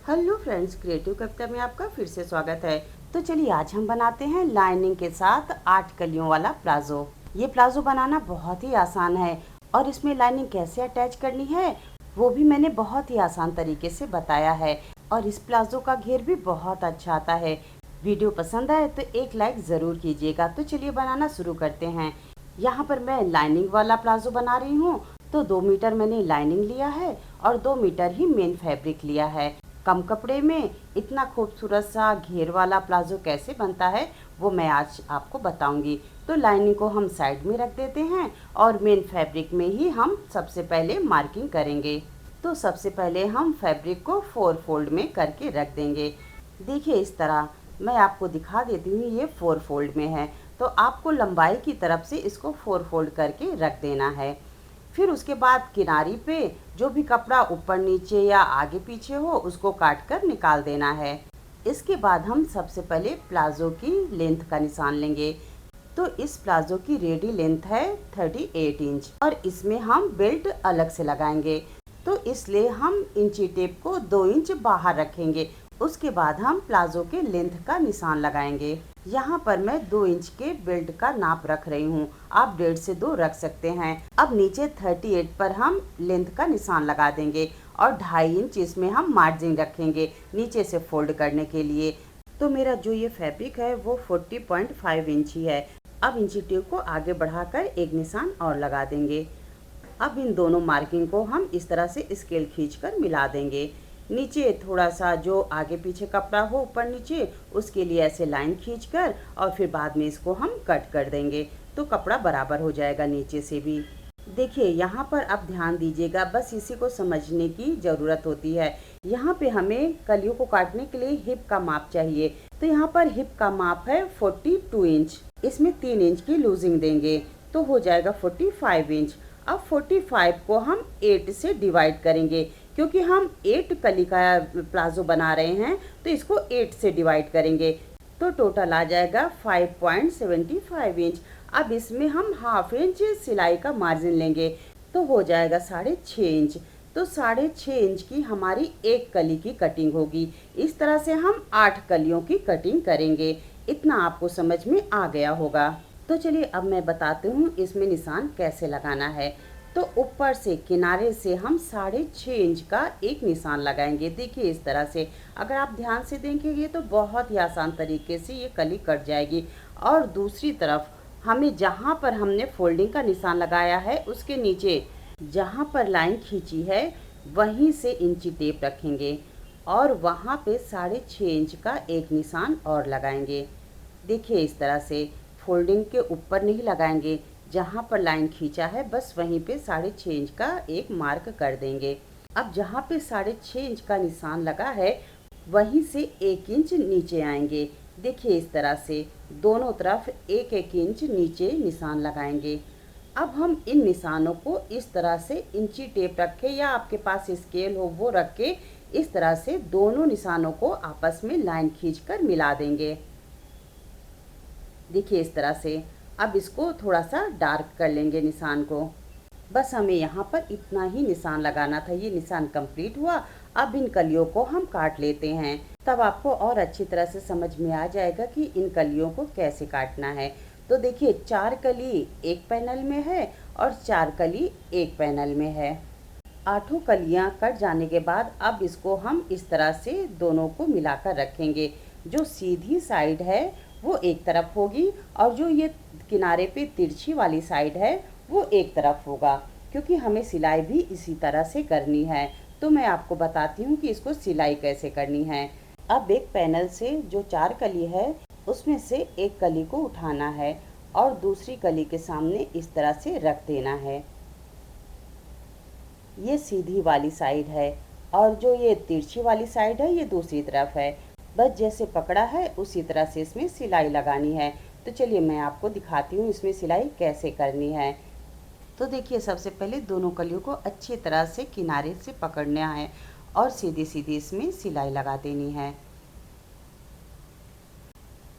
Hello friends, creative कविता में आपका फिर से स्वागत है। तो चलिए आज हम बनाते हैं लाइनिंग के साथ 8 कलियों वाला प्लाजो। ये प्लाजो बनाना बहुत ही आसान है और इसमें लाइनिंग कैसे अटैच करनी है वो भी मैंने बहुत ही आसान तरीके से बताया है। और इस प्लाजो का घेर भी बहुत अच्छा आता है। वीडियो पसंद आए तो एक लाइक ज़रूर कीजिएगा। तो चलिए बनाना शुरू करते हैं। यहाँ पर मैं लाइनिंग वाला प्लाजो बना रही हूँ। तो 2 मीटर मैंने लाइनिंग लिया है और 2 मीटर ही मेन फैब्रिक लिया है। कम कपड़े में इतना खूबसूरत सा घेर वाला प्लाजो कैसे बनता है वो मैं आज आपको बताऊंगी। तो लाइनिंग को हम साइड में रख देते हैं और मेन फैब्रिक में ही हम सबसे पहले मार्किंग करेंगे। तो सबसे पहले हम फैब्रिक को 4 फोल्ड में करके रख देंगे। देखिए इस तरह मैं आपको दिखा देती हूँ, ये 4 फोल्ड में है। तो आपको लंबाई की तरफ से इसको 4 फोल्ड करके रख देना है। फिर उसके बाद किनारी पे जो भी कपड़ा ऊपर नीचे या आगे पीछे हो उसको काट कर निकाल देना है। इसके बाद हम सबसे पहले प्लाजो की लेंथ का निशान लेंगे। तो इस प्लाजो की रेडी लेंथ है 38 इंच और इसमें हम बेल्ट अलग से लगाएंगे। तो इसलिए हम इंची टेप को 2 इंच बाहर रखेंगे। उसके बाद हम प्लाजो के लेंथ का निशान लगाएंगे। यहाँ पर मैं 2 इंच के बेल्ट का नाप रख रही हूँ, आप 1.5 से 2 रख सकते हैं। अब नीचे 38 पर हम लेंथ का निशान लगा देंगे और 2.5 इंच इसमें हम मार्जिन रखेंगे नीचे से फोल्ड करने के लिए। तो मेरा जो ये फैब्रिक है वो 40.5 इंच ही है। अब इंची टेप को आगे बढ़ाकर एक निशान और लगा देंगे। अब इन दोनों मार्किंग को हम इस तरह से स्केल खींचकर मिला देंगे। नीचे थोड़ा सा जो आगे पीछे कपड़ा हो ऊपर नीचे उसके लिए ऐसे लाइन खींचकर और फिर बाद में इसको हम कट कर देंगे तो कपड़ा बराबर हो जाएगा नीचे से भी। देखिए यहाँ पर अब ध्यान दीजिएगा, बस इसी को समझने की ज़रूरत होती है। यहाँ पे हमें कलियों को काटने के लिए हिप का माप चाहिए। तो यहाँ पर हिप का माप है 42 इंच। इसमें 3 इंच की लूजिंग देंगे तो हो जाएगा 45 इंच। अब 45 को हम 8 से डिवाइड करेंगे क्योंकि हम 8 कली का प्लाजो बना रहे हैं तो इसको 8 से डिवाइड करेंगे तो टोटल आ जाएगा 5.75 इंच। अब इसमें हम हाफ इंच सिलाई का मार्जिन लेंगे तो हो जाएगा 6.5 इंच। तो 6.5 इंच की हमारी एक कली की कटिंग होगी। इस तरह से हम 8 कलियों की कटिंग करेंगे। इतना आपको समझ में आ गया होगा। तो चलिए अब मैं बताती हूँ इसमें निशान कैसे लगाना है। तो ऊपर से किनारे से हम 6.5 इंच का एक निशान लगाएंगे। देखिए इस तरह से अगर आप ध्यान से देखेंगे तो बहुत ही आसान तरीके से ये कली कट जाएगी। और दूसरी तरफ हमें जहाँ पर हमने फोल्डिंग का निशान लगाया है उसके नीचे जहाँ पर लाइन खींची है वहीं से इंची टेप रखेंगे और वहाँ पे 6.5 इंच का एक निशान और लगाएंगे। देखिए इस तरह से फोल्डिंग के ऊपर नहीं लगाएंगे, जहाँ पर लाइन खींचा है बस वहीं पे 6.5 इंच का एक मार्क कर देंगे। अब जहाँ पे 6.5 इंच का निशान लगा है वहीं से 1 इंच नीचे आएंगे। देखिए इस तरह से दोनों तरफ 1-1 इंच नीचे निशान लगाएंगे। अब हम इन निशानों को इस तरह से इंची टेप रखे या आपके पास स्केल हो वो रख के इस तरह से दोनों निशानों को आपस में लाइन खींचकर मिला देंगे। देखिए इस तरह से अब इसको थोड़ा सा डार्क कर लेंगे निशान को। बस हमें यहाँ पर इतना ही निशान लगाना था। ये निशान कंप्लीट हुआ। अब इन कलियों को हम काट लेते हैं, तब आपको और अच्छी तरह से समझ में आ जाएगा कि इन कलियों को कैसे काटना है। तो देखिए 4 कली एक पैनल में है और 4 कली एक पैनल में है। 8 कलियाँ कट जाने के बाद अब इसको हम इस तरह से दोनों को मिलाकर रखेंगे। जो सीधी साइड है वो एक तरफ होगी और जो ये किनारे पे तिरछी वाली साइड है वो एक तरफ होगा, क्योंकि हमें सिलाई भी इसी तरह से करनी है। तो मैं आपको बताती हूँ कि इसको सिलाई कैसे करनी है। अब एक पैनल से जो 4 कली है उसमें से एक कली को उठाना है और दूसरी कली के सामने इस तरह से रख देना है। ये सीधी वाली साइड है और जो ये तिरछी वाली साइड है ये दूसरी तरफ है। बस जैसे पकड़ा है उसी तरह से इसमें सिलाई लगानी है। तो चलिए मैं आपको दिखाती हूँ इसमें सिलाई कैसे करनी है। तो देखिए सबसे पहले दोनों कलियों को अच्छी तरह से किनारे से पकड़ना है और सीधी सीधी इसमें सिलाई लगा देनी है।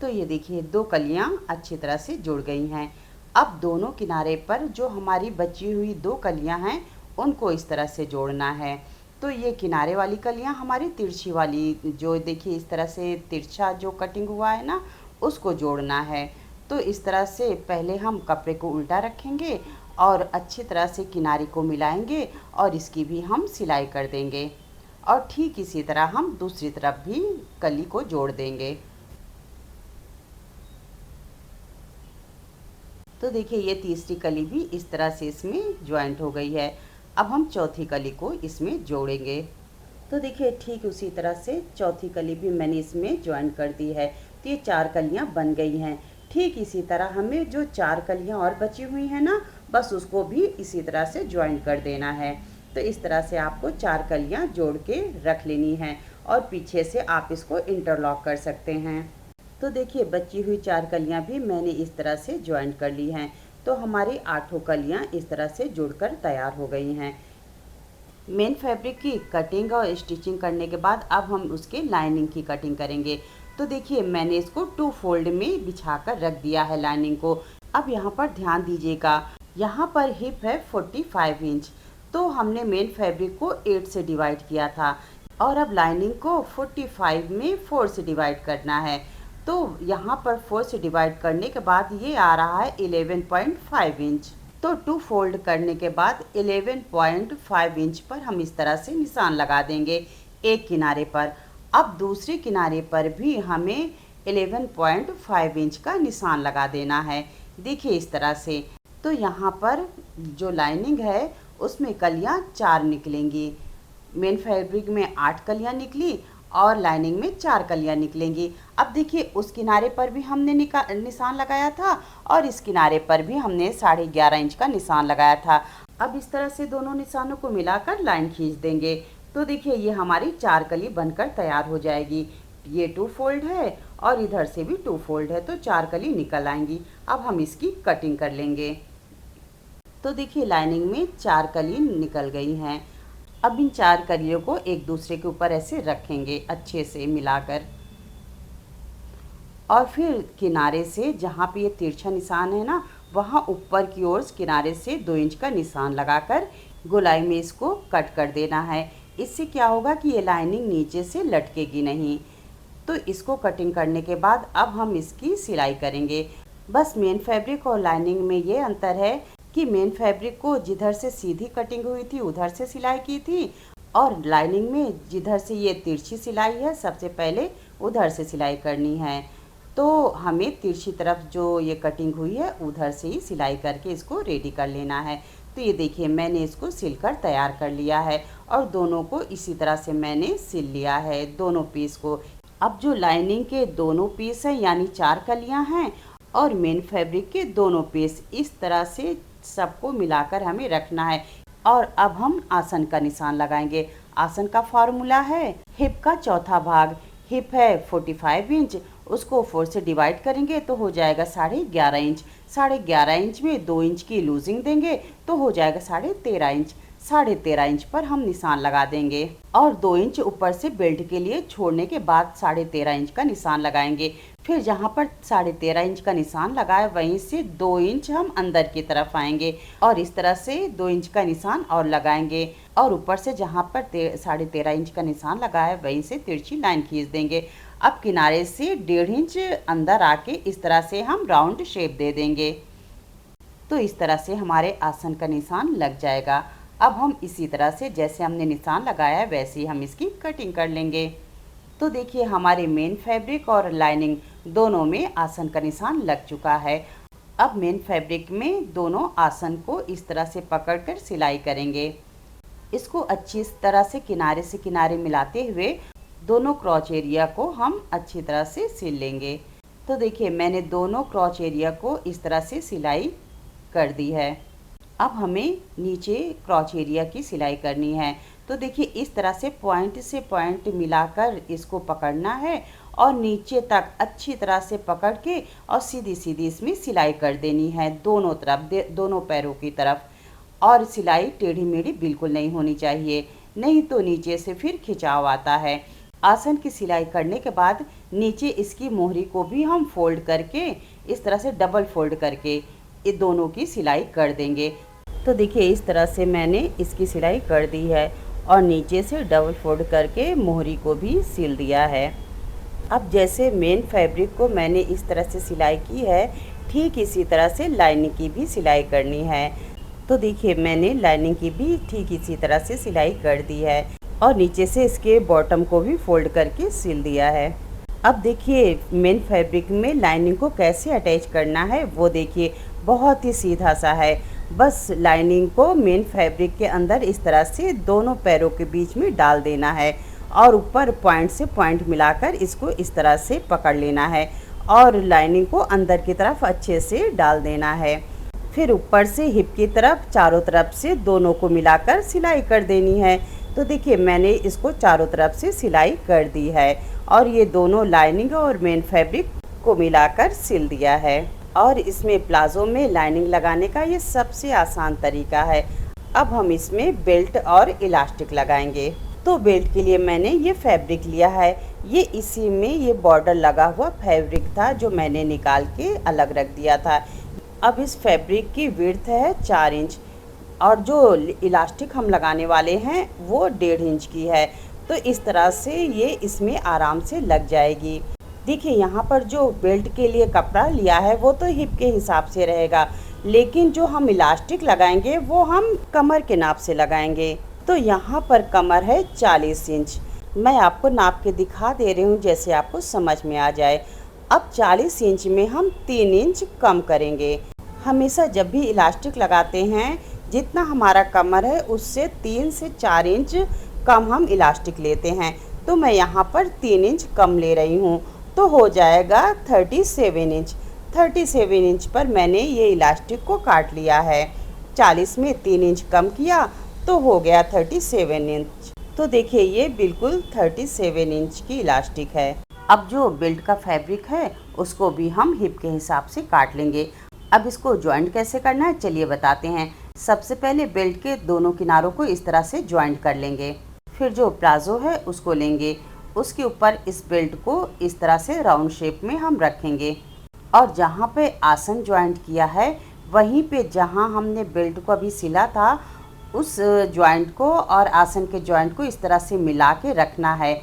तो ये देखिए 2 कलियाँ अच्छी तरह से जुड़ गई हैं। अब दोनों किनारे पर जो हमारी बची हुई 2 कलियाँ हैं उनको इस तरह से जोड़ना है। तो ये किनारे वाली कलियां हमारी तिरछी वाली, जो देखिए इस तरह से तिरछा जो कटिंग हुआ है ना, उसको जोड़ना है। तो इस तरह से पहले हम कपड़े को उल्टा रखेंगे और अच्छी तरह से किनारे को मिलाएंगे और इसकी भी हम सिलाई कर देंगे। और ठीक इसी तरह हम दूसरी तरफ भी कली को जोड़ देंगे। तो देखिए ये तीसरी कली भी इस तरह से इसमें ज्वाइंट हो गई है। अब हम चौथी कली को इसमें जोड़ेंगे। तो देखिए ठीक उसी तरह से चौथी कली भी मैंने इसमें ज्वाइंट कर दी है। तो ये 4 कलियां बन गई हैं। ठीक इसी तरह हमें जो 4 कलियां और बची हुई हैं ना, बस उसको भी इसी तरह से ज्वाइंट कर देना है। तो इस तरह से आपको 4 कलियां जोड़ के रख लेनी है और पीछे से आप इसको इंटरलॉक कर सकते हैं। तो देखिए बची हुई 4 कलियां भी मैंने इस तरह से ज्वाइंट कर ली हैं। तो हमारी 8 कलियां इस तरह से जुड़कर तैयार हो गई हैं। मेन फैब्रिक की कटिंग और स्टिचिंग करने के बाद अब हम उसके लाइनिंग की कटिंग करेंगे। तो देखिए मैंने इसको 2 फोल्ड में बिछाकर रख दिया है लाइनिंग को। अब यहाँ पर ध्यान दीजिएगा, यहाँ पर हिप है 45 इंच। तो हमने मेन फैब्रिक को 8 से डिवाइड किया था और अब लाइनिंग को 45 में 4 से डिवाइड करना है। तो यहाँ पर 4 से डिवाइड करने के बाद ये आ रहा है 11.5 इंच। तो 2 फोल्ड करने के बाद 11.5 इंच पर हम इस तरह से निशान लगा देंगे एक किनारे पर। अब दूसरे किनारे पर भी हमें 11.5 इंच का निशान लगा देना है। देखिए इस तरह से। तो यहाँ पर जो लाइनिंग है उसमें कलियाँ 4 निकलेंगी। मेन फैब्रिक में 8 कलियाँ निकली और लाइनिंग में 4 कलियाँ निकलेंगी। अब देखिए उस किनारे पर भी हमने निशान लगाया था और इस किनारे पर भी हमने 11.5 इंच का निशान लगाया था। अब इस तरह से दोनों निशानों को मिलाकर लाइन खींच देंगे। तो देखिए ये हमारी 4 कली बनकर तैयार हो जाएगी। ये 2 फोल्ड है और इधर से भी 2 फोल्ड है, तो 4 कली निकल आएंगी। अब हम इसकी कटिंग कर लेंगे। तो देखिए लाइनिंग में 4 कली निकल गई हैं। अब इन 4 कलियों को एक दूसरे के ऊपर ऐसे रखेंगे अच्छे से मिलाकर, और फिर किनारे से जहाँ पे ये तिरछा निशान है ना, वहाँ ऊपर की ओर किनारे से 2 इंच का निशान लगाकर गोलाई में इसको कट कर देना है। इससे क्या होगा कि ये लाइनिंग नीचे से लटकेगी नहीं। तो इसको कटिंग करने के बाद अब हम इसकी सिलाई करेंगे। बस मेन फैब्रिक और लाइनिंग में ये अंतर है कि मेन फैब्रिक को जिधर से सीधी कटिंग हुई थी उधर से सिलाई की थी, और लाइनिंग में जिधर से ये तिरछी सिलाई है सबसे पहले उधर से सिलाई करनी है। तो हमें तिरछी तरफ जो ये कटिंग हुई है उधर से ही सिलाई करके इसको रेडी कर लेना है। तो ये देखिए मैंने इसको सिलकर तैयार कर लिया है और दोनों को इसी तरह से मैंने सिल लिया है, दोनों पीस को। अब जो लाइनिंग के दोनों पीस हैं यानी 4 कलियां हैं और मेन फैब्रिक के दोनों पीस, इस तरह से सबको मिलाकर हमें रखना है। और अब हम आसन का निशान लगाएंगे। आसन का फार्मूला है हिप का चौथा भाग। हिप है 45 इंच, उसको 4 से डिवाइड करेंगे तो हो जाएगा 11.5 इंच। 11.5 इंच में 2 इंच की लूजिंग देंगे तो हो जाएगा 13.5 इंच। 13.5 इंच पर हम निशान लगा देंगे और 2 इंच ऊपर से बेल्ट के लिए छोड़ने के बाद 13.5 इंच का निशान लगाएंगे। फिर जहाँ पर 13.5 इंच का निशान लगाए वहीं से 2 इंच हम अंदर की तरफ आएंगे और इस तरह से 2 इंच का निशान और लगाएंगे और ऊपर से जहाँ पर 13.5 इंच का निशान लगाया वहीं से तिरछी लाइन खींच देंगे। अब किनारे से 1.5 इंच अंदर आके इस तरह से हम राउंड शेप दे देंगे। तो इस तरह से हमारे आसन का निशान लग जाएगा। अब हम इसी तरह से जैसे हमने निशान लगाया है वैसे ही हम इसकी कटिंग कर लेंगे। तो देखिए हमारे मेन फैब्रिक और लाइनिंग दोनों में आसन का निशान लग चुका है। अब मेन फैब्रिक में दोनों आसन को इस तरह से पकड़कर सिलाई करेंगे। इसको अच्छी तरह से किनारे मिलाते हुए दोनों क्रॉच एरिया को हम अच्छी तरह से सिल लेंगे। तो देखिए मैंने दोनों क्रॉच एरिया को इस तरह से सिलाई कर दी है। अब हमें नीचे क्रॉच एरिया की सिलाई करनी है। तो देखिए इस तरह से पॉइंट मिलाकर इसको पकड़ना है और नीचे तक अच्छी तरह से पकड़ के और सीधी सीधी इसमें सिलाई कर देनी है दोनों तरफ, दोनों पैरों की तरफ। और सिलाई टेढ़ी मेढ़ी बिल्कुल नहीं होनी चाहिए, नहीं तो नीचे से फिर खिंचाव आता है। आसन की सिलाई करने के बाद नीचे इसकी मोहरी को भी हम फोल्ड करके इस तरह से डबल फोल्ड करके ये दोनों की सिलाई कर देंगे। तो देखिए इस तरह से मैंने इसकी सिलाई कर दी है और नीचे से डबल फोल्ड करके मोहरी को भी सिल दिया है। अब जैसे मेन फैब्रिक को मैंने इस तरह से सिलाई की है, ठीक इसी तरह से लाइनिंग की भी सिलाई करनी है। तो देखिए मैंने लाइनिंग की भी ठीक इसी तरह से सिलाई कर दी है और नीचे से इसके बॉटम को भी फोल्ड करके सिल दिया है। अब देखिए मेन फैब्रिक में लाइनिंग को कैसे अटैच करना है वो देखिए, बहुत ही सीधा सा है। बस लाइनिंग को मेन फैब्रिक के अंदर इस तरह से दोनों पैरों के बीच में डाल देना है और ऊपर पॉइंट से पॉइंट मिलाकर इसको इस तरह से पकड़ लेना है और लाइनिंग को अंदर की तरफ अच्छे से डाल देना है। फिर ऊपर से हिप की तरफ चारों तरफ से दोनों को मिलाकर सिलाई कर देनी है। तो देखिए मैंने इसको चारों तरफ से सिलाई कर दी है और ये दोनों लाइनिंग और मेन फैब्रिक को मिलाकर सिल दिया है। और इसमें प्लाजो में लाइनिंग लगाने का ये सबसे आसान तरीका है। अब हम इसमें बेल्ट और इलास्टिक लगाएंगे। तो बेल्ट के लिए मैंने ये फैब्रिक लिया है, ये इसी में ये बॉर्डर लगा हुआ फैब्रिक था जो मैंने निकाल के अलग रख दिया था। अब इस फैब्रिक की विड्थ है 4 इंच और जो इलास्टिक हम लगाने वाले हैं वो 1.5 इंच की है। तो इस तरह से ये इसमें आराम से लग जाएगी। देखिए यहाँ पर जो बेल्ट के लिए कपड़ा लिया है वो तो हिप के हिसाब से रहेगा, लेकिन जो हम इलास्टिक लगाएंगे वो हम कमर के नाप से लगाएंगे। तो यहाँ पर कमर है 40 इंच। मैं आपको नाप के दिखा दे रही हूँ जैसे आपको समझ में आ जाए। अब 40 इंच में हम 3 इंच कम करेंगे। हमेशा जब भी इलास्टिक लगाते हैं जितना हमारा कमर है उससे 3 से 4 इंच कम हम इलास्टिक लेते हैं। तो मैं यहाँ पर 3 इंच कम ले रही हूँ, तो हो जाएगा 37 इंच। 37 इंच पर मैंने ये इलास्टिक को काट लिया है। 40 में 3 इंच कम किया तो हो गया 37 इंच। तो देखिए ये बिल्कुल 37 इंच की इलास्टिक है। अब जो बेल्ट का फैब्रिक है उसको भी हम हिप के हिसाब से काट लेंगे। अब इसको जॉइंट कैसे करना है चलिए बताते हैं। सबसे पहले बेल्ट के दोनों किनारों को इस तरह से जॉइंट कर लेंगे। फिर जो प्लाजो है उसको लेंगे, उसके ऊपर इस बेल्ट को इस तरह से राउंड शेप में हम रखेंगे और जहाँ पे आसन जॉइंट किया है वहीं पे जहाँ हमने बेल्ट को अभी सिला था उस जॉइंट को और आसन के जॉइंट को इस तरह से मिला के रखना है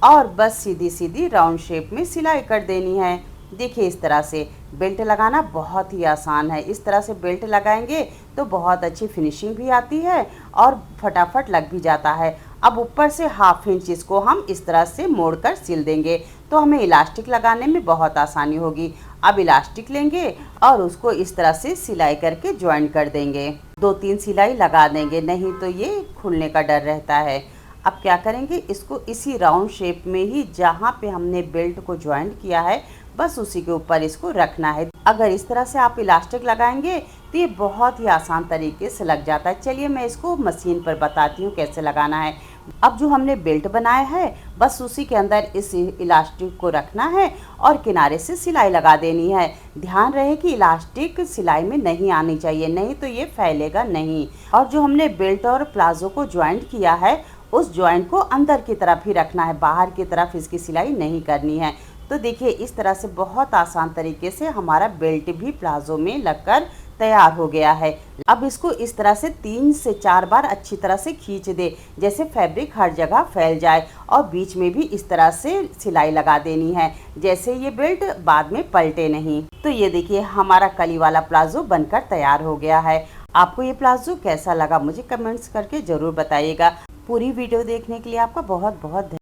और बस सीधी सीधी राउंड शेप में सिलाई कर देनी है। देखिए इस तरह से बेल्ट लगाना बहुत ही आसान है। इस तरह से बेल्ट लगाएंगे तो बहुत अच्छी फिनिशिंग भी आती है और फटाफट लग भी जाता है। अब ऊपर से 1/2 इंच इसको हम इस तरह से मोड़कर सिल देंगे तो हमें इलास्टिक लगाने में बहुत आसानी होगी। अब इलास्टिक लेंगे और उसको इस तरह से सिलाई करके ज्वाइन कर देंगे। 2-3 सिलाई लगा देंगे, नहीं तो ये खुलने का डर रहता है। अब क्या करेंगे, इसको इसी राउंड शेप में ही जहाँ पे हमने बेल्ट को ज्वाइंट किया है बस उसी के ऊपर इसको रखना है। अगर इस तरह से आप इलास्टिक लगाएंगे तो ये बहुत ही आसान तरीके से लग जाता है। चलिए मैं इसको मशीन पर बताती हूँ कैसे लगाना है। अब जो हमने बेल्ट बनाया है बस उसी के अंदर इस इलास्टिक को रखना है और किनारे से सिलाई लगा देनी है। ध्यान रहे कि इलास्टिक सिलाई में नहीं आनी चाहिए, नहीं तो ये फैलेगा नहीं। और जो हमने बेल्ट और प्लाजो को ज्वाइंट किया है उस ज्वाइंट को अंदर की तरफ ही रखना है, बाहर की तरफ इसकी सिलाई नहीं करनी है। तो देखिए इस तरह से बहुत आसान तरीके से हमारा बेल्ट भी प्लाजो में लगकर तैयार हो गया है। अब इसको इस तरह से 3 से 4 बार अच्छी तरह से खींच दे, जैसे फैब्रिक हर जगह फैल जाए, और बीच में भी इस तरह से सिलाई लगा देनी है जैसे ये बेल्ट बाद में पलटे नहीं। तो ये देखिए हमारा कली वाला प्लाजो बनकर तैयार हो गया है। आपको ये प्लाजो कैसा लगा मुझे कमेंट्स करके ज़रूर बताइएगा। पूरी वीडियो देखने के लिए आपका बहुत बहुत